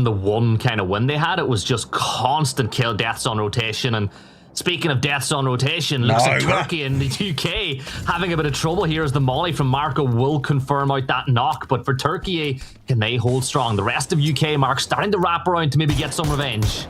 the one kind of win they had. It was just constant kill deaths on rotation. And speaking of deaths on rotation, looks like Turkey and the UK having a bit of trouble here as the molly from Marco will confirm out that knock. But for Turkey, can they hold strong? The rest of UK, Mark, starting to wrap around to maybe get some revenge.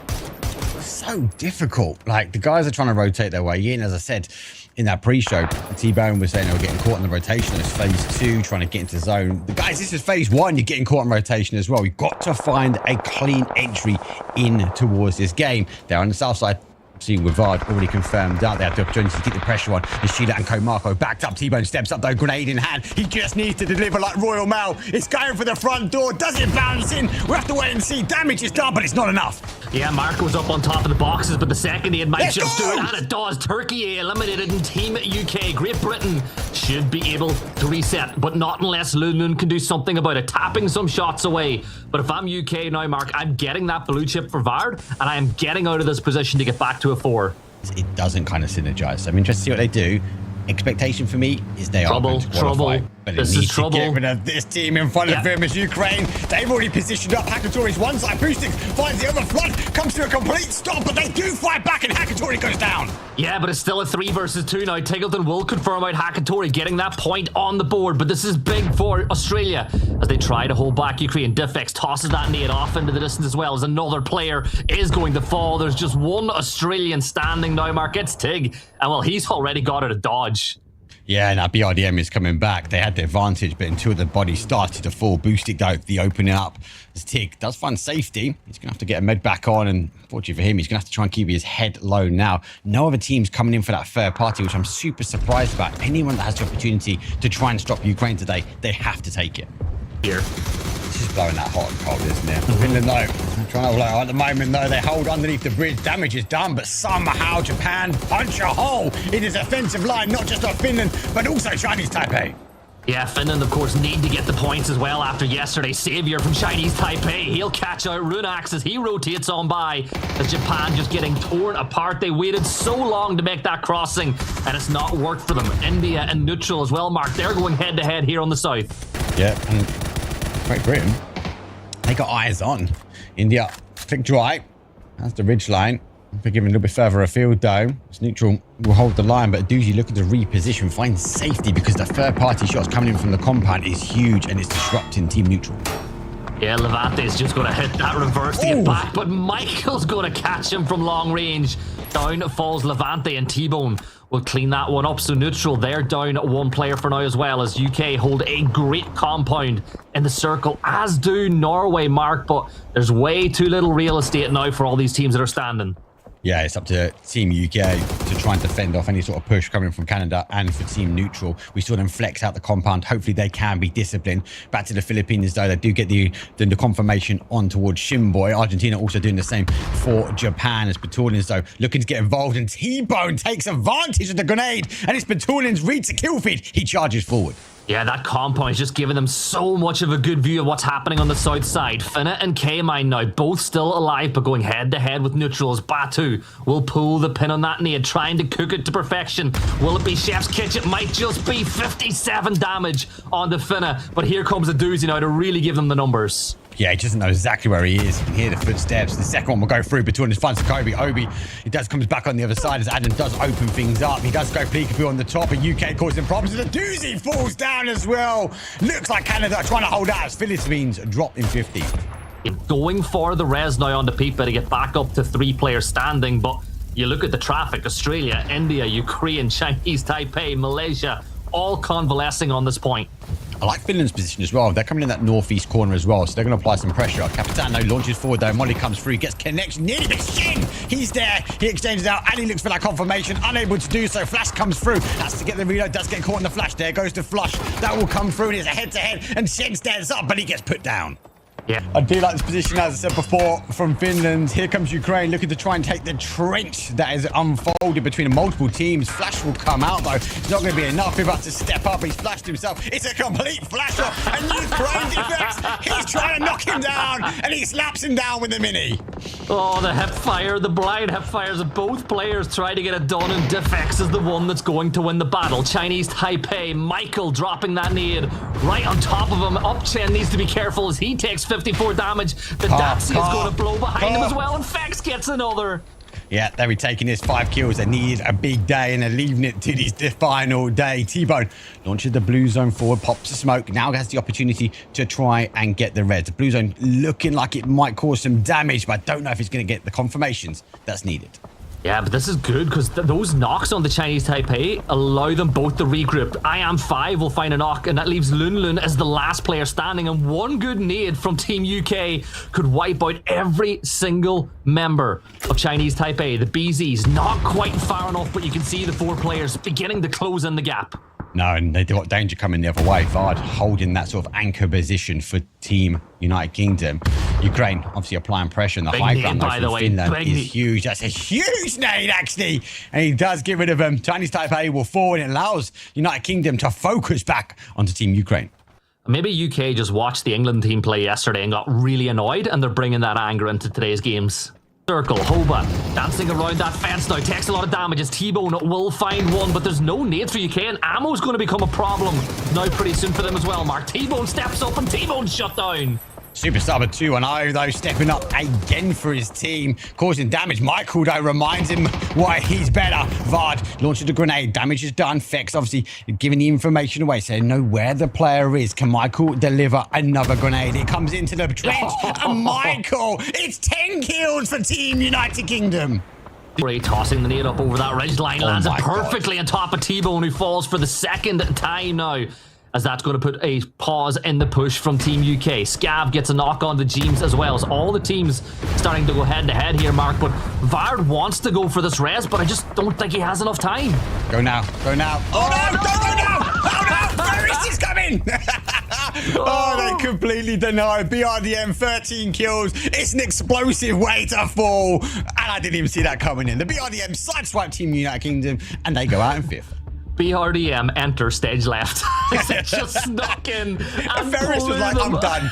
So difficult. Like, the guys are trying to rotate their way in. As I said in that pre-show, T-Bone was saying they were getting caught in the rotation. It's phase 2, trying to get into zone. The guys, this is phase 1. You're getting caught in rotation as well. You've got to find a clean entry in towards this game. They're on the south side. Seeing Wivard already confirmed out. They have the opportunity to keep the pressure on. And Sheila and Komarko backed up. T-Bone steps up though, grenade in hand. He just needs to deliver like Royal Mail. It's going for the front door. Does it bounce in? We have to wait and see. Damage is done, but it's not enough. Yeah, Marco's up on top of the boxes, but the second he might just do it, and it does. Turkey eliminated in Team UK. Great Britain should be able to reset, but not unless Lulun can do something about it, tapping some shots away. But if I'm UK now, Mark, I'm getting that blue chip for Vard, and I am getting out of this position to get back to a 4. It doesn't kind of synergize. So I'm interested to see what they do. Expectation for me is they are going to qualify. But it needs to get rid of this team in front of them as Ukraine. They've already positioned up. Hakatori's one side, boosting, finds the other front, comes to a complete stop, but they do fight back and Hakatori goes down. Yeah, but it's still a 3 versus 2 now. Tiggleton will confirm out Hakatori getting that point on the board, but this is big for Australia as they try to hold back Ukraine. Diffex tosses that nade off into the distance as well as another player is going to fall. There's just one Australian standing now, Mark. It's Tig, and well, he's already got it a dodge. Yeah, and that BRDM is coming back. They had the advantage, but until the body started to fall, boosted the opening up. As Tig does find safety, he's going to have to get a med back on, and fortunately for him, he's going to have to try and keep his head low now. No other teams coming in for that third party, which I'm super surprised about. Anyone that has the opportunity to try and stop Ukraine today, they have to take it. Here. This is blowing that hot and cold, isn't it? Finland, though, trying to hold out at the moment, though. They hold underneath the bridge. Damage is done, but somehow Japan punch a hole in his offensive line, not just of Finland, but also Chinese Taipei. Yeah, Finland, of course, need to get the points as well after yesterday's savior from Chinese Taipei. He'll catch out Runax as he rotates on by. As Japan just getting torn apart. They waited so long to make that crossing, and it's not worked for them. India and neutral as well, Mark. They're going head-to-head here on the south. Yeah, and Great Britain, they got eyes on. India, click dry. That's the ridge line. They're giving a little bit further afield, though. It's neutral will hold the line, but Doozy looking to reposition, find safety because the third-party shots coming in from the compound is huge and it's disrupting Team Neutral. Yeah, Levante's just going to hit that reverse to get back, but Michael's going to catch him from long range. Down falls Levante, and T-Bone will clean that one up. So Neutral, they're down 1 player for now as well, as UK hold a great compound in the circle, as do Norway, Mark, but there's way too little real estate now for all these teams that are standing. Yeah, it's up to Team UK to try and defend off any sort of push coming from Canada, and for Team Neutral, we saw them flex out the compound. Hopefully they can be disciplined. Back to the Philippines, though, they do get the confirmation on towards Shimboy. Argentina also doing the same for Japan, as Batulians, though, looking to get involved, and T-Bone takes advantage of the grenade, and it's Batulians reads the kill feed. He charges forward. Yeah, that compound is just giving them so much of a good view of what's happening on the south side. Finna and K-Mine now both still alive, but going head-to-head with neutrals. Batu will pull the pin on that nade, trying to cook it to perfection. Will it be Chef's Kitch? It might just be 57 damage on the Finna, but here comes the Doozy now to really give them the numbers. Yeah, he doesn't know exactly where he is. You can hear the footsteps. The second one will go through between his fronts to Kobe. Obi, he comes back on the other side as Adam does open things up. He does go peekaboo on the top, and UK causing problems. The Doozy falls down as well. Looks like Canada are trying to hold out as Philippines drop in 50. Going for the res now on the Pipa to get back up to 3 players standing, but you look at the traffic. Australia, India, Ukraine, Chinese Taipei, Malaysia, all convalescing on this point. I like Finland's position as well. They're coming in that northeast corner as well, so they're going to apply some pressure. Capitano launches forward, though. Molly comes through, gets connection, nearly makes Shin. He's there. He exchanges out. Ali looks for that confirmation, unable to do so. Flash comes through, has to get the reload, does get caught in the flash. There goes the flush. That will come through, and it's a head-to-head, and Shin stands up, but he gets put down. Yeah. I do like this position, as I said before, from Finland. Here comes Ukraine looking to try and take the trench that is unfolded between multiple teams. Flash will come out, though. It's not going to be enough. He's about to step up. He's flashed himself. It's a complete flash up. And Ukraine defects. He's trying to knock him down, and he slaps him down with the mini. Oh, the hip fire, the blind hip fires of both players try to get it done, and Defex is the one that's going to win the battle. Chinese Taipei, Michael dropping that nade right on top of him. Up Chen needs to be careful as he takes 50 54 damage. The Datsy is going to blow behind him as well, and Fex gets another. Yeah, they're retaking his 5 kills. They needed a big day and they're leaving it to this final day. T-Bone launches the blue zone forward, pops the smoke. Now has the opportunity to try and get the red. The blue zone looking like it might cause some damage, but I don't know if it's going to get the confirmations that's needed. Yeah, but this is good because those knocks on the Chinese Taipei allow them both to regroup. IAM5 will find a knock, and that leaves Lun Lun as the last player standing. And one good nade from Team UK could wipe out every single member of Chinese Taipei. The BZ's not quite far enough, but you can see the 4 players beginning to close in the gap. No, and they've got danger coming the other way. Vard holding that sort of anchor position for Team United Kingdom. Ukraine obviously applying pressure, and the high ground by the way, Finland is huge. That's a huge nade, actually. And he does get rid of him. Chinese Taipei will forward and allows United Kingdom to focus back onto Team Ukraine. Maybe UK just watched the England team play yesterday and got really annoyed, and they're bringing that anger into today's games. Circle, Hoba dancing around that fence now, takes a lot of damage as T-Bone will find one, but there's no nade for UK, and ammo's going to become a problem now pretty soon for them as well, Mark. T-Bone steps up and T-Bone's shut down. Superstar 2-0 though, stepping up again for his team, causing damage. Michael though reminds him why he's better. Vard launches a grenade, damage is done. Fex obviously giving the information away, so they know where the player is. Can Michael deliver another grenade? It comes into the trench, and Michael, it's 10 kills for Team United Kingdom. Ray tossing the nade up over that ridge line, lands it perfectly on top of T-Bone, who falls for the second time now, as that's going to put a pause in the push from Team UK. Scav gets a knock on the James as well. So all the teams starting to go head-to-head here, Mark. But Vard wants to go for this res, but I just don't think he has enough time. Go now. Go now. Oh, no. Don't go now. Oh, no. Ferris is coming. Oh, they completely deny. BRDM, 13 kills. It's an explosive way to fall. And I didn't even see that coming in. The BRDM sideswipe Team United Kingdom, and they go out in 5th. BRDM enter stage left. It just snuck in. And Ferris was like, I'm done.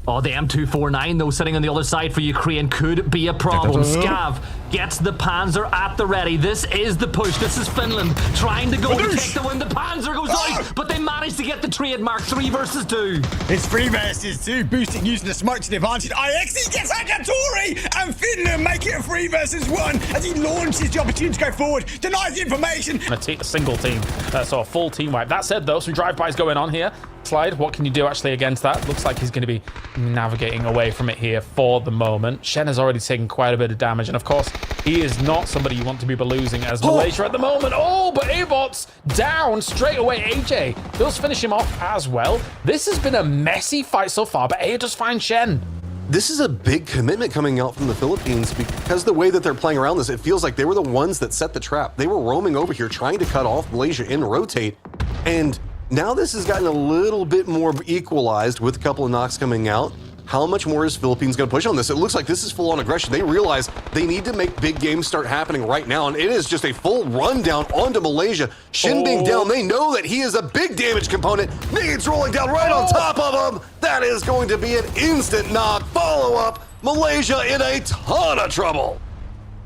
Oh, the M249 though, sitting on the other side for Ukraine could be a problem. Scav gets the Panzer at the ready. This is the push. This is Finland trying to go to take the win. The Panzer goes out, but they managed to get the trade, Mark. 3 versus 2. It's 3 versus 2. Boosting using the smoke to the advantage. IXE gets Akatori, and Finland make it a 3 versus 1 as he launches the opportunity to go forward. Denies the information. A single team, so a full team wipe. That said, though, some drive-bys going on here. Slide, what can you do actually against that? Looks like he's going to be navigating away from it here for the moment. Shen has already taken quite a bit of damage, and of course, he is not somebody you want to be losing as Malaysia at the moment. Oh, but A-Bot's down straight away. AJ does finish him off as well. This has been a messy fight so far, but A does find Shen. This is a big commitment coming out from the Philippines because the way that they're playing around this, it feels like they were the ones that set the trap. They were roaming over here trying to cut off Malaysia and rotate, and now this has gotten a little bit more equalized with a couple of knocks coming out. How much more is Philippines going to push on this? It looks like this is full-on aggression. They realize they need to make big games start happening right now, and it is just a full rundown onto Malaysia. Shin being down, they know that he is a big damage component. Nades rolling down right on top of him. That is going to be an instant knock. Follow-up. Malaysia in a ton of trouble.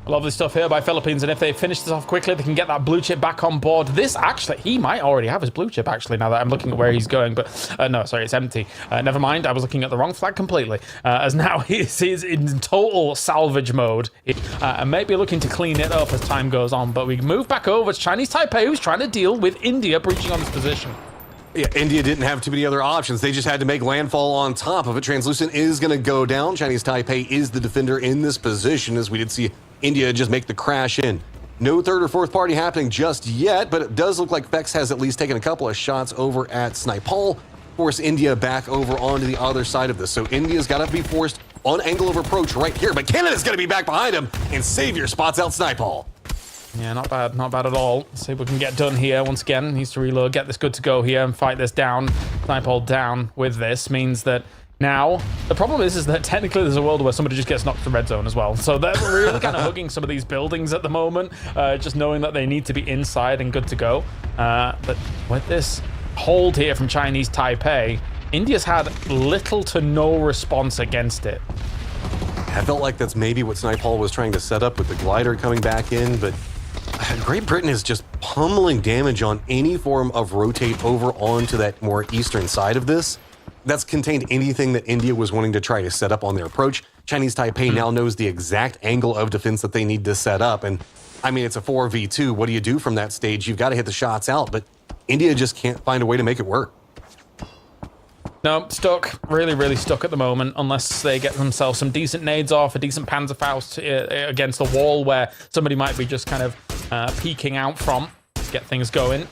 Lovely stuff here by Philippines, and if they finish this off quickly, they can get that blue chip back on board. This actually, he might already have his blue chip actually, now that I'm looking at where he's going, but no, sorry, it's empty. Never mind, I was looking at the wrong flag completely, as now he's in total salvage mode, and maybe looking to clean it up as time goes on, but we move back over to Chinese Taipei, who's trying to deal with India breaching on this position. Yeah, India didn't have too many other options. They just had to make landfall on top of it. Translucent is going to go down. Chinese Taipei is the defender in this position, as we did see India just make the crash in. No third or fourth party happening just yet, but it does look like Fex has at least taken a couple of shots over at Snipal, force India back over onto the other side of this. So India's got to be forced on angle of approach right here, but Canada's going to be back behind him, and Savior spots out Snipal. Yeah, not bad at all. Let's see if we can get done here. Once again, needs to reload, get this good to go here and fight this down. Snipal down with this means that now, the problem is that technically there's a world where somebody just gets knocked to red zone as well. So they're really kind of hugging some of these buildings at the moment, just knowing that they need to be inside and good to go. But with this hold here from Chinese Taipei, India's had little to no response against it. I felt like that's maybe what Snipal was trying to set up with the glider coming back in, but Great Britain is just pummeling damage on any form of rotate over onto that more eastern side of this. that's contained anything that India was wanting to try to set up on their approach. Chinese Taipei now knows the exact angle of defense that they need to set up. And I mean, it's a 4v2. What do you do from that stage? You've got to hit the shots out, but India just can't find a way to make it work. No, stuck. Really, really stuck at the moment, unless they get themselves some decent nades off, a decent Panzerfaust against the wall where somebody might be just kind of peeking out from to get things going.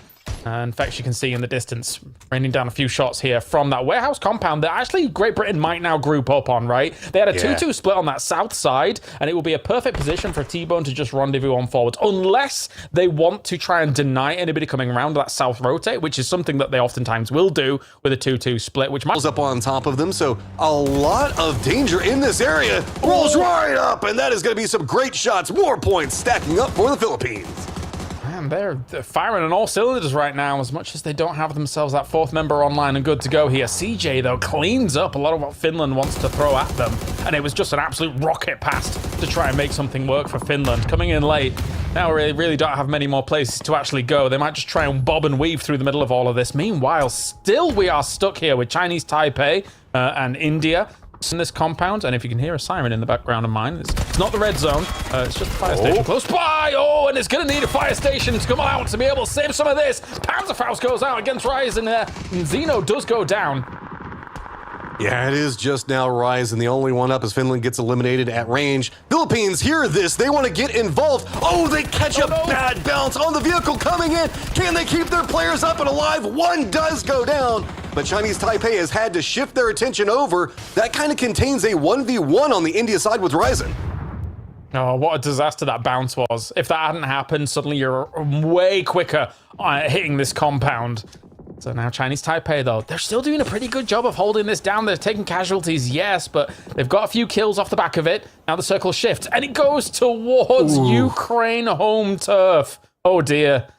In fact, you can see in the distance, raining down a few shots here from that warehouse compound that actually Great Britain might now group up on, right? They had a 2-2 split on that south side, and it will be a perfect position for T-Bone to just rendezvous on forwards, unless they want to try and deny anybody coming around that south rotate, which is something that they oftentimes will do with a 2-2 split, which might... up on top of them, so a lot of danger in this area. Rolls right up, and that is going to be some great shots. More points stacking up for the Philippines. Man, they're firing on all cylinders right now, as much as they don't have themselves that fourth member online and good to go here. CJ, though, cleans up a lot of what Finland wants to throw at them, and it was just an absolute rocket pass to try and make something work for Finland. Coming in late, now we really don't have many more places to actually go. They might just try and bob and weave through the middle of all of this. Meanwhile, still we are stuck here with Chinese Taipei and India in this compound, and if you can hear a siren in the background of mine, it's not the red zone, it's just a fire station close by. Oh, and it's gonna need a fire station to come out to be able to save some of this. Panzerfaust goes out against Ryzen there, and Zeno does go down. Yeah, it is just now Ryzen, the only one up as Finland gets eliminated at range. Philippines hear this, they want to get involved. Oh, they catch a bad bounce on the vehicle coming in. Can they keep their players up and alive? One does go down, but Chinese Taipei has had to shift their attention over. That kind of contains a 1v1 on the India side with Ryzen. Oh, what a disaster that bounce was. If that hadn't happened, suddenly you're way quicker hitting this compound. So now Chinese Taipei, though, they're still doing a pretty good job of holding this down. They're taking casualties, yes, but they've got a few kills off the back of it. Now the circle shifts, and it goes towards Ukraine home turf. Oh, dear.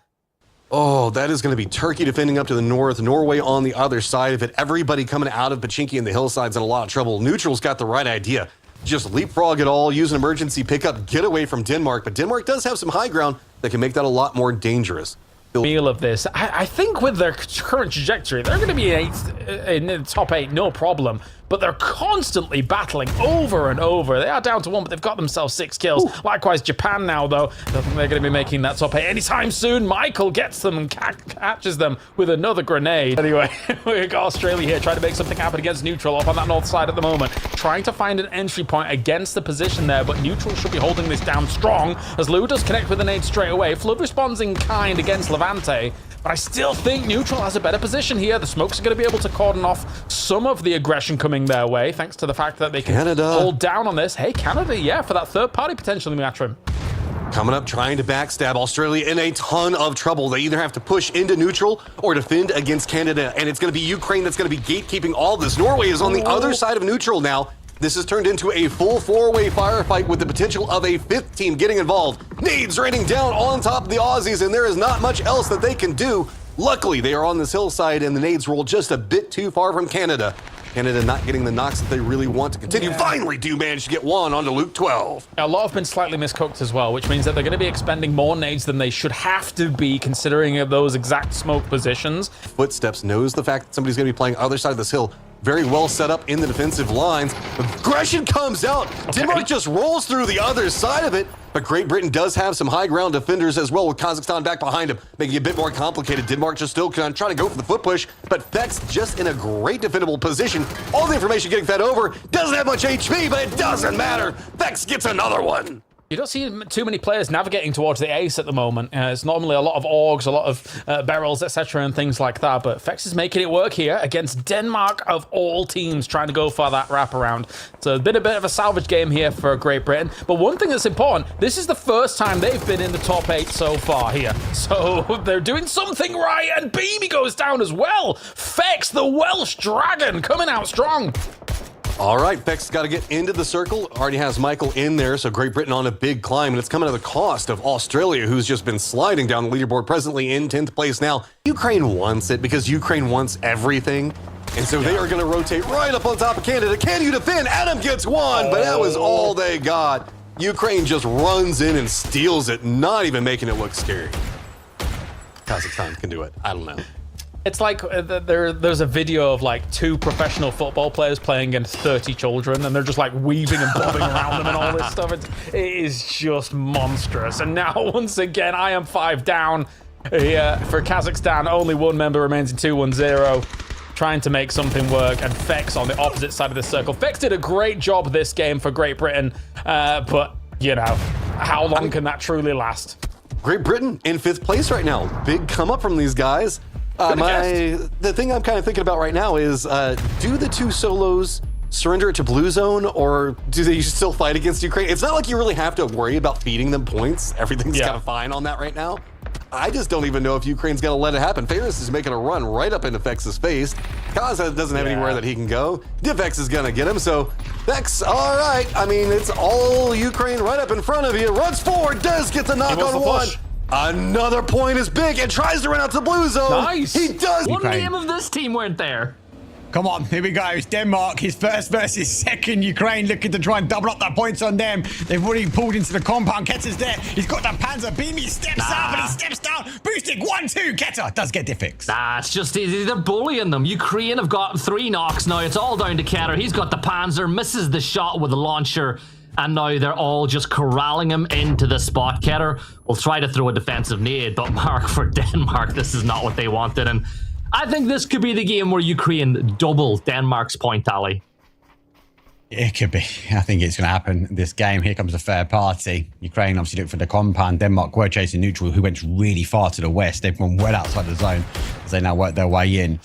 Oh, that is going to be Turkey defending up to the north, Norway on the other side of it. Everybody coming out of Pachinki and the hillsides in a lot of trouble. Neutral's got the right idea. Just leapfrog it all, use an emergency pickup, get away from Denmark. But Denmark does have some high ground that can make that a lot more dangerous. Feel of this. I think with their current trajectory, they're going to be in the top 8, no problem. But they're constantly battling over and over. They are down to 1, but they've got themselves 6 kills. Likewise, Japan now, though. I don't think they're going to be making that top 8 anytime soon. Michael gets them and catches them with another grenade. Anyway, we've got Australia here trying to make something happen against Neutral up on that north side at the moment. Trying to find an entry point against the position there, but Neutral should be holding this down strong as Lou does connect with an nade straight away. Flood responds in kind against Levante. But I still think Neutral has a better position here. The smokes are going to be able to cordon off some of the aggression coming their way, thanks to the fact that they can hold down on this. Hey, Canada, yeah, for that third party potentially, Matrim. Coming up, trying to backstab Australia in a ton of trouble. They either have to push into Neutral or defend against Canada, and it's going to be Ukraine that's going to be gatekeeping all this. Norway is on the other side of Neutral now. This has turned into a full 4-way firefight with the potential of a 5th team getting involved. Nades raining down on top of the Aussies, and there is not much else that they can do. Luckily, they are on this hillside, and the nades roll just a bit too far from Canada. Canada not getting the knocks that they really want to continue. Finally do manage to get one onto Luke 12. A lot have been slightly miscooked as well, which means that they're going to be expending more nades than they should have to be, considering those exact smoke positions. Footsteps knows the fact that somebody's going to be playing other side of this hill. Very well set up in the defensive lines. Aggression comes out. Denmark just rolls through the other side of it. But Great Britain does have some high ground defenders as well, with Kazakhstan back behind him, making it a bit more complicated. Denmark just still trying to go for the foot push, but Fex just in a great defendable position. All the information getting fed over. Doesn't have much HP, but it doesn't matter. Fex gets another one. You don't see too many players navigating towards the ace at the moment. It's normally a lot of orgs, a lot of barrels, etc. and things like that. But Fex is making it work here against Denmark of all teams, trying to go for that wraparound. So been a bit of a salvage game here for Great Britain. But one thing that's important, this is the first time they've been in the top 8 so far here. So they're doing something right, and Beamy goes down as well. Fex, the Welsh Dragon, coming out strong. All right, Fex got to get into the circle. Already has Michael in there, so Great Britain on a big climb, and it's coming at the cost of Australia, who's just been sliding down the leaderboard, presently in 10th place now. Ukraine wants it because Ukraine wants everything, and so they are going to rotate right up on top of Canada. Can you defend? Adam gets one, but that was all they got. Ukraine just runs in and steals it, not even making it look scary. Kazakhstan can do it. I don't know. It's like there's a video of like 2 professional football players playing against 30 children, and they're just like weaving and bobbing around them and all this stuff. It is just monstrous. And now, once again, I am 5 down here for Kazakhstan. Only 1 member remains in 2-1-0, trying to make something work. And Fex on the opposite side of the circle. Fex did a great job this game for Great Britain, but, you know, how long can that truly last? Great Britain in 5th place right now. Big come up from these guys. The thing I'm kind of thinking about right now is, do the 2 solos surrender it to Blue Zone, or do they still fight against Ukraine? It's not like you really have to worry about feeding them points. Everything's kind of fine on that right now. I just don't even know if Ukraine's going to let it happen. Ferris is making a run right up into Fex's face. Kaz doesn't have anywhere that he can go. Diffex is going to get him, so Fex, all right. I mean, it's all Ukraine right up in front of you. Runs forward, does get the knock on 1. Another point is big and tries to run out to Blue Zone. Nice. He does. One game of this team weren't there. Come on, here we go. It's Denmark, his first versus second. Ukraine looking to try and double up their points on them. They've already pulled into the compound. Ketter's there. He's got that Panzer beam. He steps out, but he steps down. Boosting 1-2. Ketter does get Diffix. Nah, it's just they're bullying them. Ukraine have got 3 knocks now. It's all down to Ketter. He's got the Panzer, misses the shot with the launcher. And now they're all just corralling him into the spot. Ketter will try to throw a defensive nade, but Mark, for Denmark, this is not what they wanted. And I think this could be the game where Ukraine double Denmark's point tally. It could be. I think it's going to happen this game. Here comes a fair party. Ukraine obviously looked for the compound. Denmark were chasing neutral, who went really far to the west. They've gone well outside the zone as they now work their way in.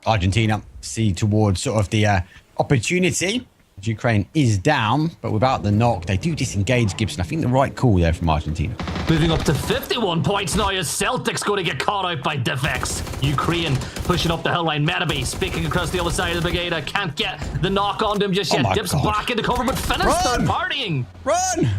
Argentina see towards sort of the opportunity. Ukraine is down, but without the knock, they do disengage Gibson. I think the right call there from Argentina. Moving up to 51 points now as Celtic's going to get caught out by Diffex. Ukraine pushing up the hill line. Metaby speaking across the other side of the brigade. Can't get the knock on him just yet. Dips back into cover, but Finn is third partying. Run!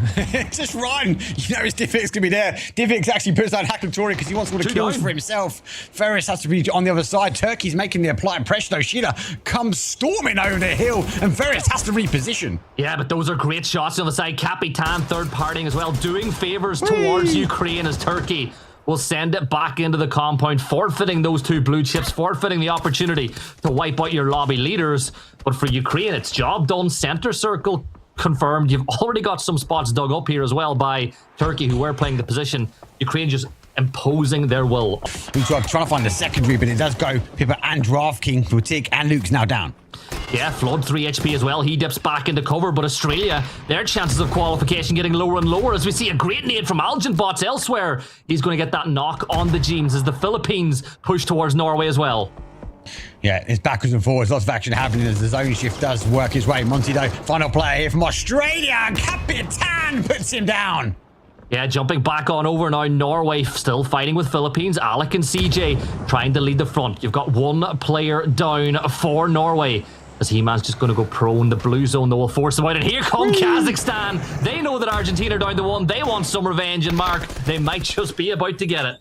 Just run! You know his Diffix going to be there. Diffix actually puts down Hakatori because he wants all the kills for himself. Ferris has to be on the other side. Turkey's making the applied pressure though. Sheila comes storming over the hill, and Ferris has to reposition. Yeah, but those are great shots on the side. Capitan third partying as well, doing favors towards Ukraine as Turkey will send it back into the compound, forfeiting those 2 blue chips, forfeiting the opportunity to wipe out your lobby leaders. But for Ukraine, it's job done. Center circle confirmed. You've already got some spots dug up here as well by Turkey, who were playing the position. Ukraine just imposing their will. Trying to find the secondary, but it does go. Pippa and Draft King will tick, and Luke's now down. Yeah, Flood 3 HP as well. He dips back into cover, but Australia, their chances of qualification getting lower and lower as we see a great nade from Algin Bots elsewhere. He's going to get that knock on the Jeems as the Philippines push towards Norway as well. Yeah, it's backwards and forwards. Lots of action happening as the zone shift does work his way. Montido, final player here from Australia. Capitan puts him down. Yeah, jumping back on over now. Norway still fighting with Philippines. Alec and CJ trying to lead the front. You've got 1 player down for Norway. As He-Man's just going to go prone. The blue zone, though, will force him out. And here come Kazakhstan. They know that Argentina are down to 1. They want some revenge. And Mark, they might just be about to get it.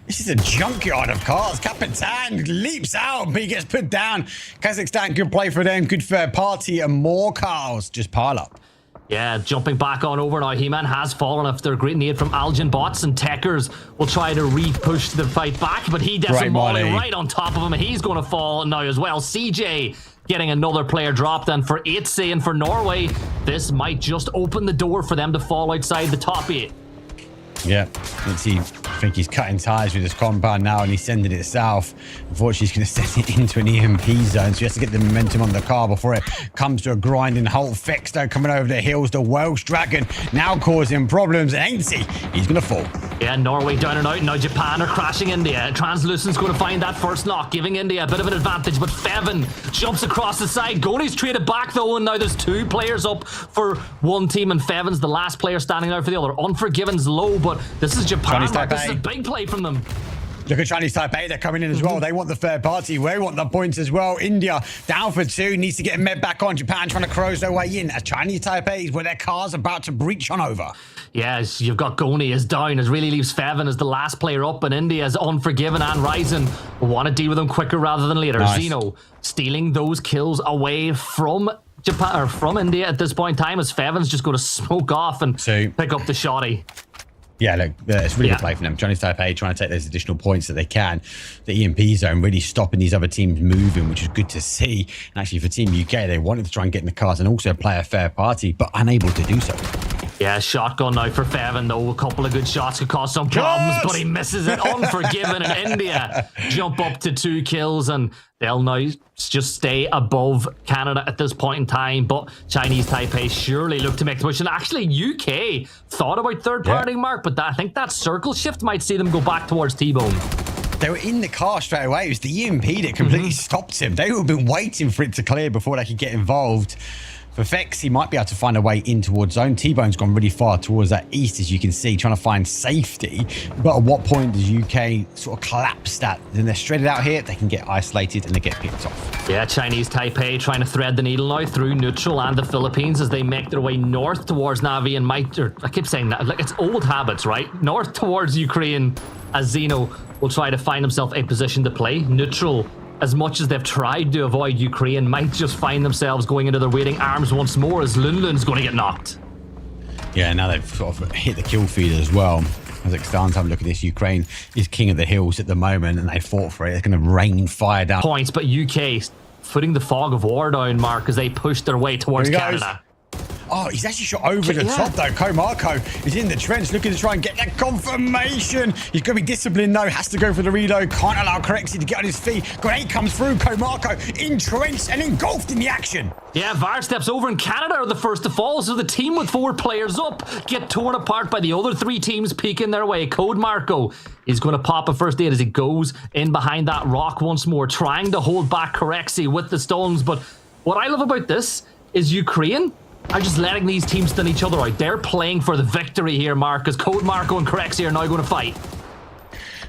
This is a junkyard of cars. Capitan leaps out, but he gets put down. Kazakhstan, good play for them. Good third party. And more cars just pile up. Yeah, jumping back on over now. He-Man has fallen after a great nade from Algin Bots, and Techers will try to re-push the fight back, but he does a molly right on top of him, and he's going to fall now as well. CJ getting another player dropped, and for 8C and for Norway, this might just open the door for them to fall outside the top 8. Yeah, let's see. I think he's cutting ties with his compound now, and he's sending it south. Unfortunately, he's going to send it into an EMP zone, so he has to get the momentum on the car before it comes to a grinding halt. Fex, though, coming over the hills. The Welsh Dragon now causing problems. And Ainsley, he's going to fall. Yeah, Norway down and out. Now Japan are crashing India. Translucent's going to find that first knock, giving India a bit of an advantage, but Fevin jumps across the side. Goni's traded back, though, and now there's 2 players up for 1 team, and Fevin's the last player standing out for the other. Unforgiven's low, but this is Japan. This is a big play from them. Look at Chinese Taipei, they're coming in as well. They want the third party. They want the points as well. India down for 2, needs to get a med back on. Japan trying to close their way in. As Chinese Taipei, where their car's about to breach on over. Yes, you've got Goni is down, as really leaves Fevin as the last player up, and India's Unforgiven and Ryzen want to deal with them quicker rather than later. Nice. Zeno stealing those kills away from Japan, or from India at this point in time, as Fevin's just going to smoke off and pick up the shotty. Yeah, look, it's really Yeah. good play from them. Chinese Taipei trying to take those additional points that they can. The EMP zone really stopping these other teams moving, which is good to see. And actually for Team UK, they wanted to try and get in the cars and also play a fair party, but unable to do so. Yeah, shotgun now for Fevin, though. A couple of good shots could cause some problems, but he misses it. Unforgiven in India. Jump up to 2 kills, and they'll now just stay above Canada at this point in time. But Chinese Taipei surely look to make the push. And actually, UK thought about third party, Mark, but I think that circle shift might see them go back towards T-Bone. They were in the car straight away. It was the EMP that completely stopped him. They would have been waiting for it to clear before they could get involved. For Vex, he might be able to find a way in towards zone. T-Bone's gone really far towards that east, as you can see, trying to find safety. But at what point does UK sort of collapse that? Then they're shredded out here, they can get isolated and they get picked off. Yeah, Chinese Taipei trying to thread the needle now through neutral and the Philippines as they make their way north towards Navi and Mike. I keep saying that, like it's old habits, right? North towards Ukraine, as Zeno will try to find himself a position to play. Neutral, as much as they've tried to avoid Ukraine, might just find themselves going into their waiting arms once more as Lunlun's going to get knocked. Yeah, now they've sort of hit the kill feeder as well. Kazakhstan's having a look at this. Ukraine is king of the hills at the moment and they fought for it. It's going to rain fire down. Points, but UK footing the fog of war down, Mark, as they push their way towards Canada. Oh, he's actually shot over the top, though. Komarko is in the trench looking to try and get that confirmation. He's going to be disciplined, though. Has to go for the reload. Can't allow Corexi to get on his feet. Grenade comes through. Komarko entrenched and engulfed in the action. Yeah, VAR steps over, and Canada are the first to fall, so the team with 4 players up get torn apart by the other 3 teams peeking their way. Code Marco is going to pop a first aid as he goes in behind that rock once more, trying to hold back Corexi with the stones. But what I love about this is Ukraine are just letting these teams thin each other out. They're playing for the victory here, Mark, because Code Marco and Corexi are now going to fight.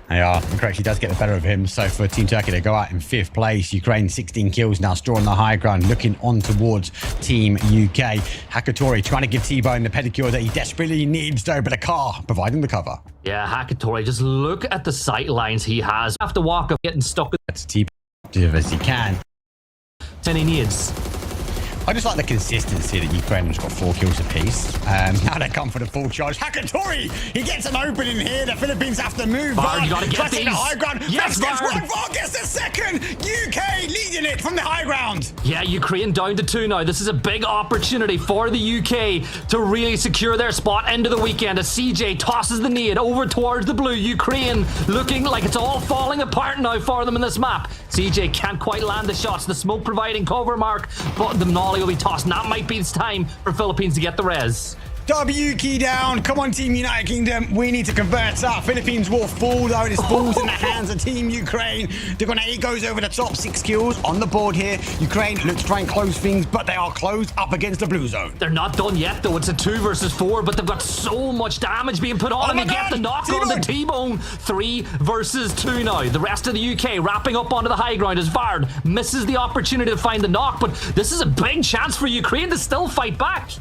They are. And Corexi does get the better of him. So for Team Turkey, they go out in 5th place. Ukraine, 16 kills now, still on the high ground, looking on towards Team UK. Hakatori trying to give T-Bone the pedicure that he desperately needs, though, but a car providing the cover. Yeah, Hakatori, just look at the sight lines he has. Have to walk up, getting stuck That's T-Bone as he can. and he needs. I just like the consistency that Ukraine's got 4 kills apiece. Now they come for the full charge. Hakatori! He gets an opening here. The Philippines have to move. VAR, you gotta get these. The high ground. Yes, gets VAR. 1. VAR gets the 2nd. UK leading it from the high ground. Yeah, Ukraine down to 2 now. This is a big opportunity for the UK to really secure their spot into the weekend as CJ tosses the nade over towards the blue. Ukraine looking like it's all falling apart now for them in this map. CJ can't quite land the shots. The smoke providing cover, Mark, but the Nolly will be tossed, and that might be the time for Philippines to get the res. W key down. Come on, Team United Kingdom. We need to convert up. Philippines will fall, though. It falls in the hands of Team Ukraine. The grenade goes over the top. 6 kills on the board here. Ukraine looks to try and close things, but they are closed up against the blue zone. They're not done yet, though. It's a 2 versus 4, but they've got so much damage being put on, and they get the knock on the T-Bone. 3 versus 2 now. The rest of the UK wrapping up onto the high ground as Vard misses the opportunity to find the knock, but this is a big chance for Ukraine to still fight back.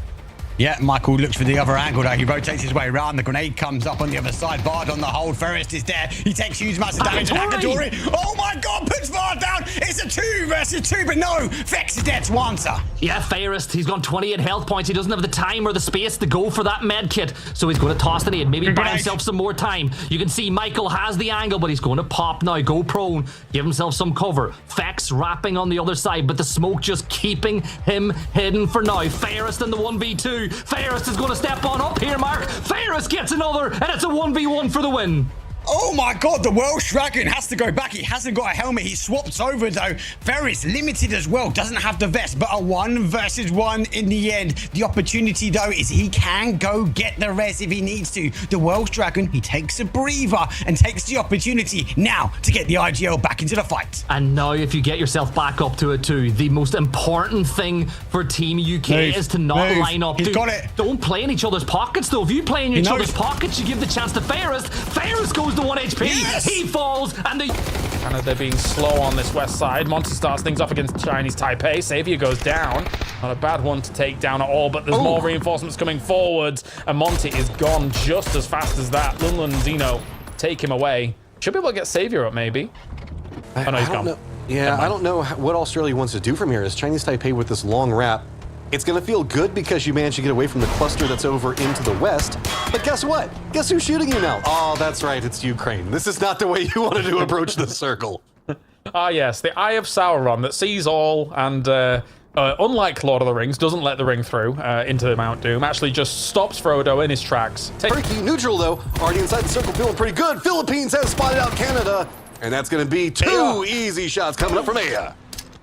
Yeah, Michael looks for the other angle though. He rotates his way around. The grenade comes up on the other side. Bard on the hold. Ferris is there. He takes huge amounts of damage. Hakatori. Oh my god, puts Bard down. It's a 2 versus 2, but no. Vex is dead to answer. Yeah, Fairest, he's got 28 health points. He doesn't have the time or the space to go for that med kit, so he's going to toss the nade. Maybe buy himself some more time. You can see Michael has the angle, but he's going to pop now. Go prone. Give himself some cover. Vex wrapping on the other side, but the smoke just keeping him hidden for now. Fairest in the 1v2. Fairest is going to step on up here, Mark. Fairest gets another, and it's a 1v1 for the win. Oh my god, the Welsh Dragon has to go back. He hasn't got a helmet. He swaps over though. Ferris limited as well. Doesn't have the vest, but a 1 versus 1 in the end. The opportunity though is he can go get the res if he needs to. The Welsh Dragon, he takes a breather and takes the opportunity now to get the IGL back into the fight. And now if you get yourself back up to a 2, the most important thing for Team UK is to not line up. He's got it. Don't play in each other's pockets though. If you play in each other's pockets, you give the chance to Fairest. Fairest goes to 1 HP. Yes! He falls, and Canada being slow on this west side. Monty starts things off against Chinese Taipei. Savior goes down. Not a bad one to take down at all, but there's more reinforcements coming forwards, and Monty is gone just as fast as that. Lunlun and Zeno take him away. Should be able to get Savior up, maybe. Oh, no, he's gone. Yeah, I don't know what Australia wants to do from here. Is Chinese Taipei with this long wrap It's going to feel good because you managed to get away from the cluster that's over into the west. But guess what? Guess who's shooting you now? Oh, that's right. It's Ukraine. This is not the way you wanted to approach the circle. Ah, yes, the Eye of Sauron that sees all and, unlike Lord of the Rings, doesn't let the ring through into Mount Doom, actually just stops Frodo in his tracks. Turkey neutral, though, already inside the circle, feeling pretty good. Philippines has spotted out Canada, and that's going to be 2 easy shots coming up from Aya.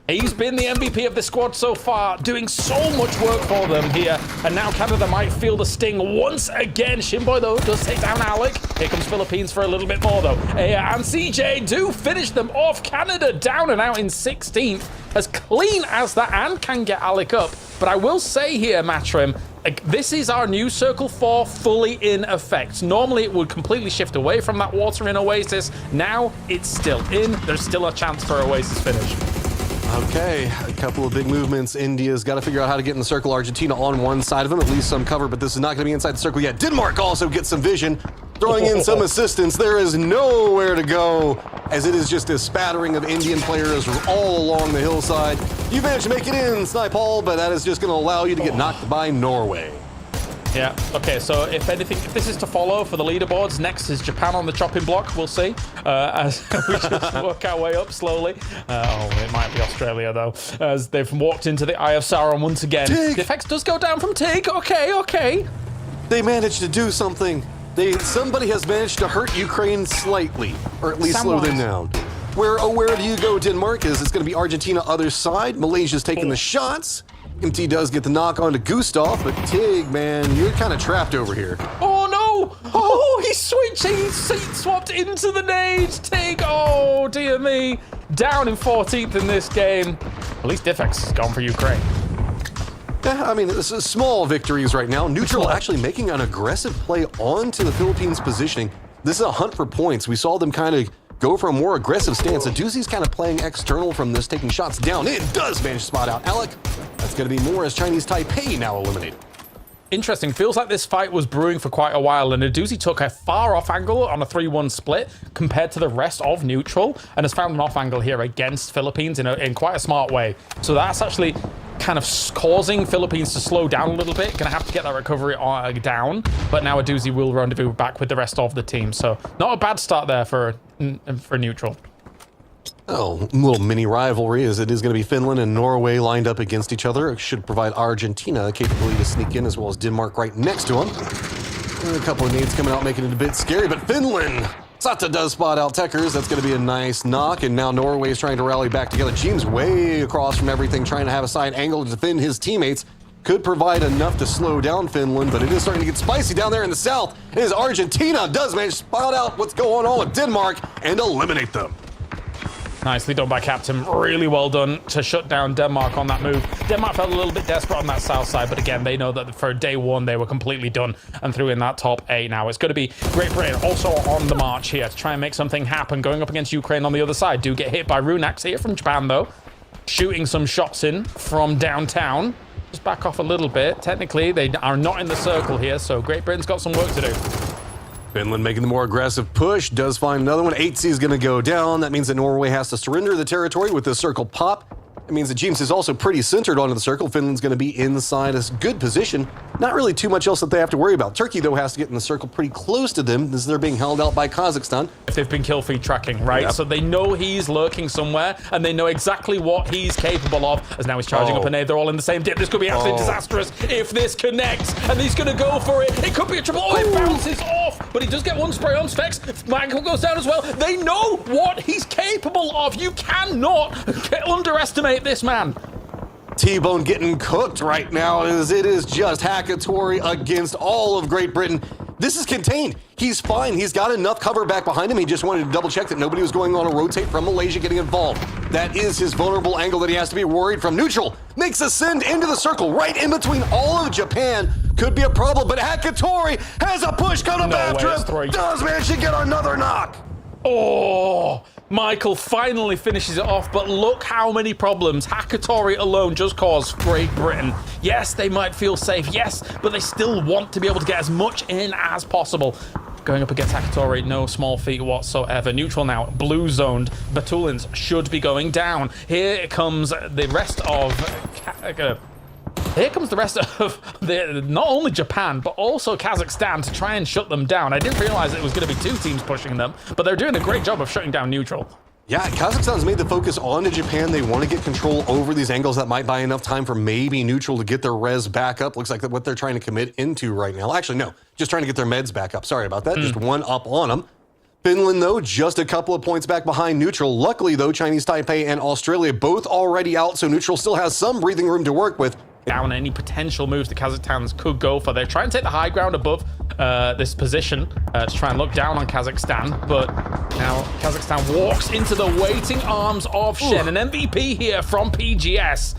He's been the MVP of the squad so far, doing so much work for them here. And now Canada might feel the sting once again. Shimboy, though, does take down Alec. Here comes Philippines for a little bit more, though. And CJ do finish them off. Canada down and out in 16th. As clean as that, and can get Alec up. But I will say here, Matrim, this is our new Circle 4 fully in effect. Normally, it would completely shift away from that water in Oasis. Now, it's still in. There's still a chance for Oasis finish. Okay, a couple of big movements. India's got to figure out how to get in the circle. Argentina on one side of them, at least some cover, but this is not going to be inside the circle yet. Denmark also gets some vision, throwing in some assistance. There is nowhere to go, as it is just a spattering of Indian players all along the hillside. You managed to make it in, Snipehall, but that is just going to allow you to get knocked by Norway. Yeah, okay, so if anything, if this is to follow for the leaderboards, next is Japan on the chopping block, we'll see, as we just work our way up slowly. It might be Australia, though, as they've walked into the Eye of Sauron once again. Tig. The effects does go down from Tig, okay. They managed to do something. Somebody has managed to hurt Ukraine slightly, or at least slow them down. Where do you go, Denmark? It's going to be Argentina other side. Malaysia's taking the shots. MT does get the knock on to Gustav, but Tig, man, you're kind of trapped over here. Oh, no! Oh, he's switching. He's seat swapped into the nade. Tig, oh, dear me. Down in 14th in this game. At least Diffex has gone for Ukraine. Yeah, I mean, this is small victories right now. Neutral actually making an aggressive play onto the Philippines' positioning. This is a hunt for points. We saw them kind of go for a more aggressive stance. Aduzi's kind of playing external from this, taking shots down. It does manage to spot out Alec. That's going to be more as Chinese Taipei now eliminated. Interesting. Feels like this fight was brewing for quite a while, and Aduzi took a far off angle on a 3-1 split compared to the rest of neutral, and has found an off angle here against Philippines in quite a smart way. So that's actually kind of causing Philippines to slow down a little bit. Gonna have to get that recovery down, but now Aduzi will rendezvous back with the rest of the team. So not a bad start there for neutral. Oh, little mini rivalry as it is going to be Finland and Norway lined up against each other. It should provide Argentina a capability to sneak in, as well as Denmark right next to them. And a couple of nades coming out, making it a bit scary, but Finland, Sata does spot out Techers. That's going to be a nice knock, and now Norway is trying to rally back together. James way across from everything, trying to have a side angle to defend his teammates. Could provide enough to slow down Finland, but it is starting to get spicy down there in the south. It is Argentina does manage to spot out what's going on with Denmark and eliminate them. Nicely done by Captain. Really well done to shut down Denmark on that move. Denmark felt a little bit desperate on that south side, but again, they know that for day one, they were completely done and threw in that top 8 now. It's going to be Great Britain also on the march here to try and make something happen, going up against Ukraine on the other side. Do get hit by Runax here from Japan, though. Shooting some shots in from downtown. Just back off a little bit. Technically, they are not in the circle here, so Great Britain's got some work to do. Finland making the more aggressive push, does find another one. 8C is going to go down. That means that Norway has to surrender the territory with the circle pop. It means that James is also pretty centered onto the circle. Finland's going to be inside a good position. Not really too much else that they have to worry about. Turkey, though, has to get in the circle pretty close to them as they're being held out by Kazakhstan. They've been kill feed tracking, right? Yep. So they know he's lurking somewhere, and they know exactly what he's capable of, as now he's charging up a nade. They're all in the same dip. This could be absolutely disastrous if this connects, and he's going to go for it. It could be a triple. Oh, it bounces off, but he does get one spray on Specs. Michael goes down as well. They know what he's capable of. You cannot underestimate this man. T-Bone getting cooked right now as it is just Hackatory against all of Great Britain. This is contained. He's fine. He's got enough cover back behind him. He just wanted to double check that nobody was going on a rotate from Malaysia getting involved. That is his vulnerable angle that he has to be worried from. Neutral makes a send into the circle right in between all of Japan. Could be a problem, but Hackatory has a push coming up after him. Does manage to get another knock. Oh, Michael finally finishes it off, but look how many problems Hackatory alone just caused Great Britain. Yes, they might feel safe, yes, but they still want to be able to get as much in as possible. Going up against Hackatory, no small feat whatsoever. Neutral now, blue zoned. Batulins should be going down. Here comes the rest of Here comes the rest of not only Japan, but also Kazakhstan to try and shut them down. I didn't realize it was going to be 2 teams pushing them, but they're doing a great job of shutting down neutral. Yeah, Kazakhstan's made the focus onto Japan. They want to get control over these angles. That might buy enough time for maybe neutral to get their res back up. Looks like what they're trying to commit into right now. Actually, no, just trying to get their meds back up. Sorry about that. Just 1 up on them. Finland, though, just a couple of points back behind neutral. Luckily, though, Chinese Taipei and Australia both already out, so neutral still has some breathing room to work with. Down any potential moves the Kazakhstans could go for. They're trying to take the high ground above this position to try and look down on Kazakhstan, but now Kazakhstan walks into the waiting arms of Shen. An MVP here from PGS,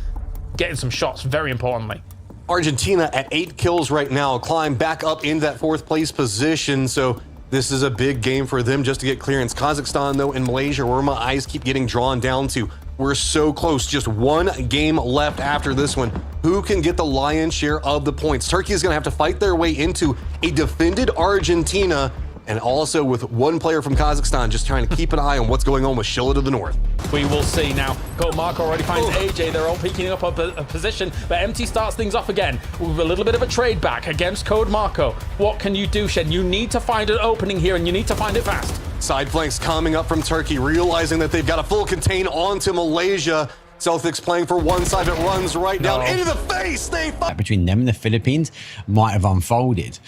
getting some shots, very importantly. Argentina at 8 kills right now, climb back up into that 4th place position, so this is a big game for them just to get clearance. Kazakhstan, though, and Malaysia, where my eyes keep getting drawn down to. We're so close, just 1 game left after this one. Who can get the lion's share of the points? Turkey is going to have to fight their way into a defended Argentina, and also with 1 player from Kazakhstan just trying to keep an eye on what's going on with Shilla to the north. We will see now. Gold Mark already finds AJ. They're all picking up a position, but MT starts things off again with a little bit of a trade back against Code Marco. What can you do, Shen? You need to find an opening here, and you need to find it fast. Side flanks coming up from Turkey, realizing that they've got a full contain onto Malaysia. Celtics playing for one side, it runs right down into the face. Between them and the Philippines might have unfolded.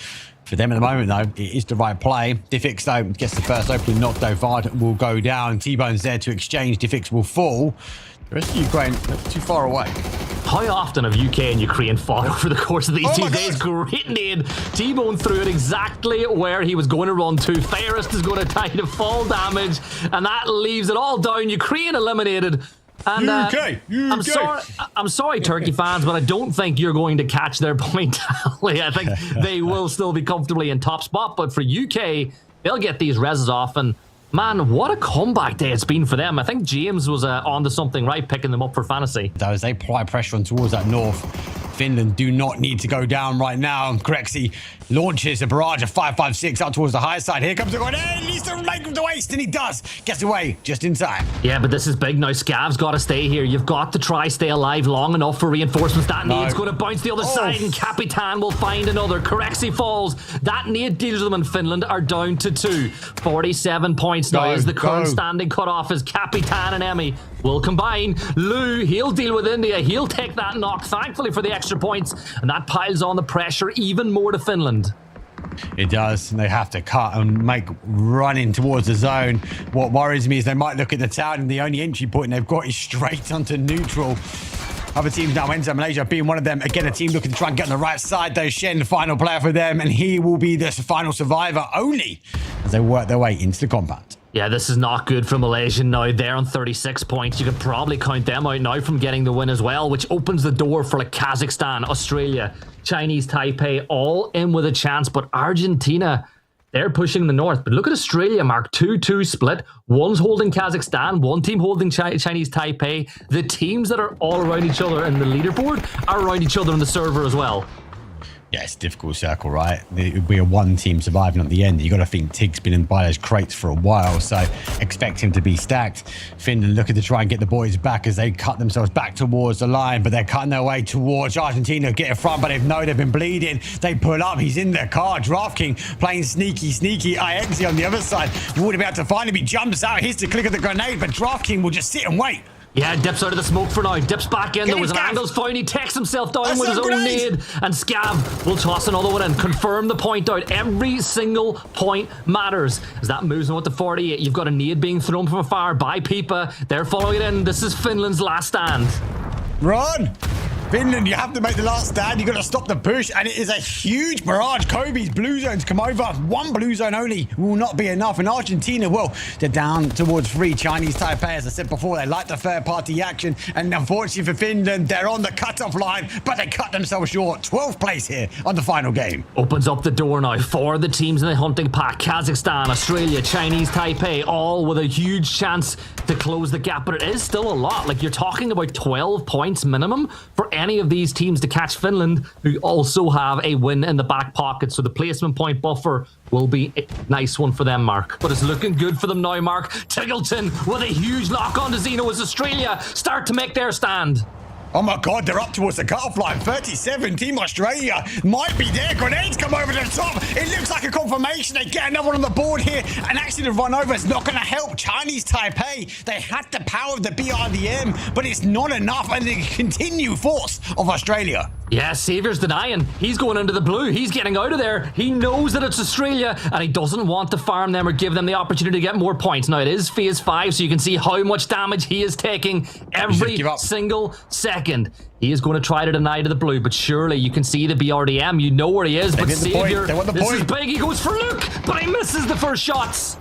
For them at the moment, though, it is the right play. Diffix, though, gets the first opening knocked. Vard will go down. T-Bone's there to exchange. Diffix will fall. The rest of Ukraine, too far away. How often have UK and Ukraine fought over the course of these 2 days? Great nade. T-Bone threw it exactly where he was going to run to. Fairest is going to tie to fall damage, and that leaves it all down. Ukraine eliminated. And UK. I'm sorry, Turkey fans, but I don't think you're going to catch their point tally. I think they will still be comfortably in top spot, but for UK, they'll get these reses off, and man, what a comeback day it's been for them. I think James was onto something, right, picking them up for fantasy. As they apply pressure on towards that north, Finland do not need to go down right now. Grexy launches a barrage of 5.56 out towards the high side. Here comes the one. Hey, he needs to make the waste, and he does. Gets away just in time. Yeah, but this is big now. Scav's got to stay here. You've got to try stay alive long enough for reinforcements. That nade's going to bounce the other side, and Capitan will find another. Corexy falls. That nade deals them, and Finland are down to 2. 47 points now as the current standing cut off as Capitan and Emmy will combine. Lou, he'll deal with India. He'll take that knock, thankfully, for the extra points, and that piles on the pressure even more to Finland. It does. They have to cut and make running towards the zone. What worries me is they might look at the town, and the only entry point they've got is straight onto neutral. Other teams now enter, Malaysia being one of them. Again, a team looking to try and get on the right side, though. Shen, the final player for them, and he will be the final survivor only as they work their way into the combat. Yeah, this is not good for Malaysia now. They're on 36 points. You could probably count them out now from getting the win as well, which opens the door for like Kazakhstan, Australia, Chinese Taipei, all in with a chance. But Argentina, they're pushing the north. But look at Australia, Mark. 2-2 split. One's holding Kazakhstan, one team holding Chinese Taipei. The teams that are all around each other in the leaderboard are around each other on the server as well. Yeah, it's a difficult circle, right? It would be a 1 team surviving at the end. You got to think Tig's been in by those crates for a while, so expect him to be stacked. Finland looking to try and get the boys back as they cut themselves back towards the line, but they're cutting their way towards Argentina. Get in front, but they've been bleeding. They pull up. He's in their car. DraftKings playing sneaky. IXE on the other side. You wouldn't be able to find him. He jumps out. Here's the click of the grenade, but DraftKings will just sit and wait. Yeah, dips out of the smoke for now. Dips back in. There was an angles found. He takes himself down with his own nade. And Scav will toss another one in. Confirm the point out. Every single point matters. As that moves on with the 48, you've got a nade being thrown from afar by Pipa. They're following it in. This is Finland's last stand. Run! Finland, you have to make the last stand. You've got to stop the push, and it is a huge barrage. Kobe's blue zones come over. 1 blue zone only will not be enough. And Argentina, well, they're down towards 3. Chinese Taipei, as I said before, they like the third-party action. And unfortunately for Finland, they're on the cut-off line, but they cut themselves short. 12th place here on the final game. Opens up the door now for the teams in the hunting pack. Kazakhstan, Australia, Chinese Taipei, all with a huge chance to close the gap. But it is still a lot. Like, you're talking about 12 points minimum for any of these teams to catch Finland, who also have a win in the back pocket. So the placement point buffer will be a nice one for them, Mark. But it's looking good for them now, Mark. Tiggleton with a huge lock on to Zeno as Australia start to make their stand. Oh my God, they're up towards the cutoff line. 37, Team Australia might be there. Grenades come over the top. It looks like a confirmation. They get another one on the board here. And actually the run over is not going to help Chinese Taipei. They had the power of the BRDM, but it's not enough. And the continued force of Australia. Yeah, Saviour's denying. He's going into the blue. He's getting out of there. He knows that it's Australia, and he doesn't want to farm them or give them the opportunity to get more points. Now, it is phase 5, so you can see how much damage he is taking every single second. He is going to try to deny to the blue, but surely you can see the BRDM. You know where he is, but Saviour, this is big. He goes for Luke, but he misses the first shots.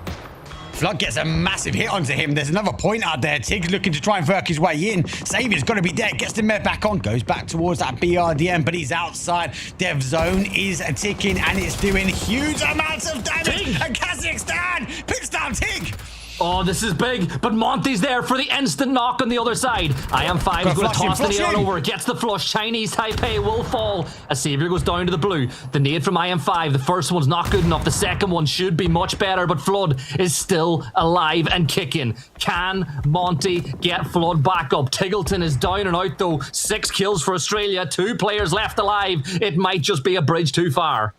Flood gets a massive hit onto him. There's another point out there. Tig's looking to try and work his way in. Saviour's got to be there. Gets the med back on. Goes back towards that BRDM, but he's outside. Dev zone is ticking, and it's doing huge amounts of damage. Tig. And Kazakhstan picks down Tig. Oh, this is big, but Monty's there for the instant knock on the other side. IM5 is going to toss the nade on over, gets the flush. Chinese Taipei will fall as Saviour goes down to the blue. The nade from IM5, the first one's not good enough. The second one should be much better, but Flood is still alive and kicking. Can Monty get Flood back up? Tiggleton is down and out though. 6 kills for Australia, 2 players left alive. It might just be a bridge too far.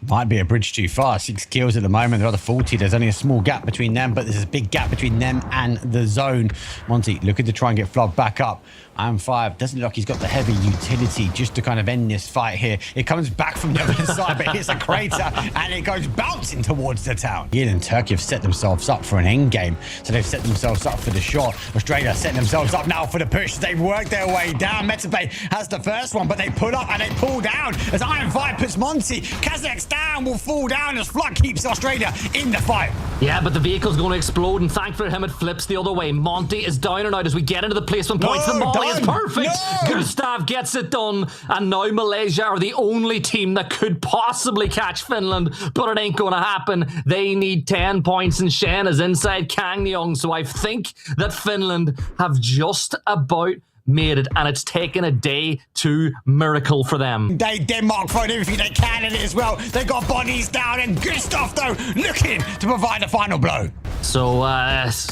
Might be a bridge too far. 6 kills at the moment. They're other 40. There's only a small gap between them, but there's a big gap between them and the zone. Monty looking to try and get Flood back up. IM5 doesn't look like he's got the heavy utility just to kind of end this fight here. It comes back from the other side, but hits a crater and it goes bouncing towards the town. Ian and Turkey have set themselves up for an end game, so they've set themselves up for the shot. Australia setting themselves up now for the push. They've worked their way down. Metape has the first one, but they pull up and they pull down as IM5 puts Monty. Kazakhstan will fall down as Flood keeps Australia in the fight. Yeah, but the vehicle's going to explode, and thankfully for him, it flips the other way. Monty is down and out as we get into the placement points. The molly is perfect. No. Gustav gets it done, and now Malaysia are the only team that could possibly catch Finland, but it ain't going to happen. They need 10 points, and Shen is inside Kangnyong, so I think that Finland have just about made it, and it's taken a day to miracle for them. Denmark throwing everything they can in it as well. They got bodies down, and Gustav though looking to provide the final blow. So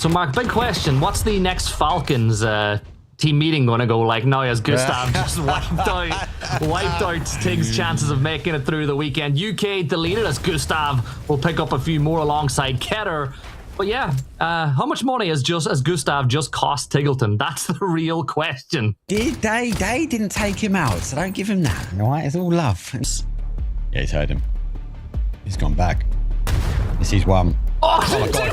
Mark, big question: what's the next Falcons team meeting going to go like now as Gustav just wiped out Tig's chances of making it through the weekend? UK deleted as Gustav will pick up a few more alongside Keter. But yeah, how much money has Gustav just cost Tiggleton? That's the real question. They didn't take him out, so don't give him that. All right, it's all love. Yeah, he's heard him. He's gone back. This is one. Oh my God.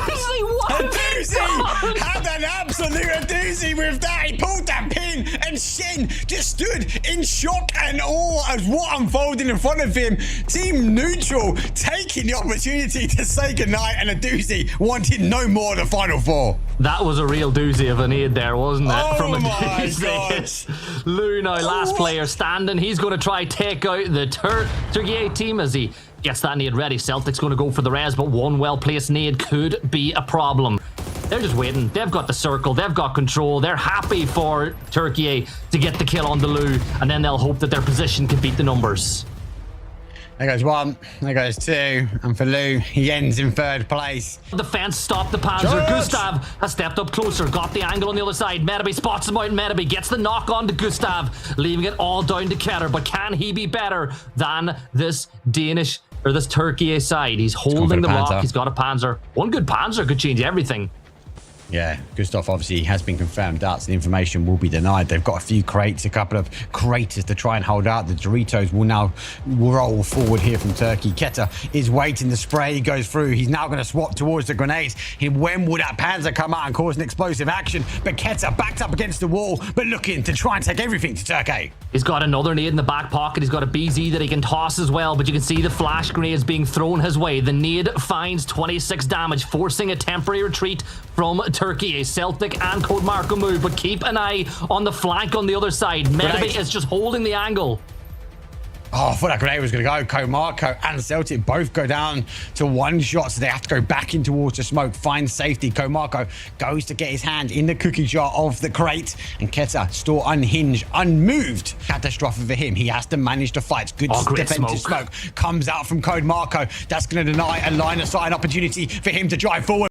A doozy! Had an absolute doozy with that. He pulled that pin, and Shen just stood in shock and awe at what unfolded in front of him. Team neutral taking the opportunity to say goodnight, and a doozy wanted no more than Final Four. That was a real doozy of a nade there, wasn't it? Oh from a my God. Lou now, last player standing. He's going to try take out the Turkey team as he gets that nade ready. Celtic's going to go for the res, but one well-placed nade could be a problem. They're just waiting. They've got the circle. They've got control. They're happy for Turkey to get the kill on the Lou, and then they'll hope that their position can beat the numbers. There goes one. There goes two. And for Lou, he ends in 3rd place. The fence stopped the Panzer. Gustav has stepped up closer. Got the angle on the other side. Metabe spots him out. Metabe gets the knock on to Gustav, leaving it all down to Keter. But can he be better than this Danish or this Turkey side? He's holding the block. He's got a Panzer. One good Panzer could change everything. Yeah, Gustav obviously has been confirmed out, so the information will be denied. They've got a few crates, a couple of craters to try and hold out. The Doritos will now roll forward here from Turkey. Keter is waiting. The spray goes through. He's now going to swap towards the grenades. When will that Panzer come out and cause an explosive action? But Keter backed up against the wall, but looking to try and take everything to Turkey. He's got another nade in the back pocket. He's got a BZ that he can toss as well, but you can see the flash grenades being thrown his way. The nade finds 26 damage, forcing a temporary retreat from Turkey. A Celtic and Code Marco move, but keep an eye on the flank on the other side. Metabe is just holding the angle. Oh, I thought that grenade was going to go. Code Marco and Celtic both go down to 1 shot, so they have to go back in towards the smoke, find safety. Code Marco goes to get his hand in the cookie jar of the crate, and Keter still unhinged, unmoved. Catastrophe for him. He has to manage to fight. Good defensive smoke comes out from Code Marco. That's going to deny a line of sight opportunity for him to drive forward.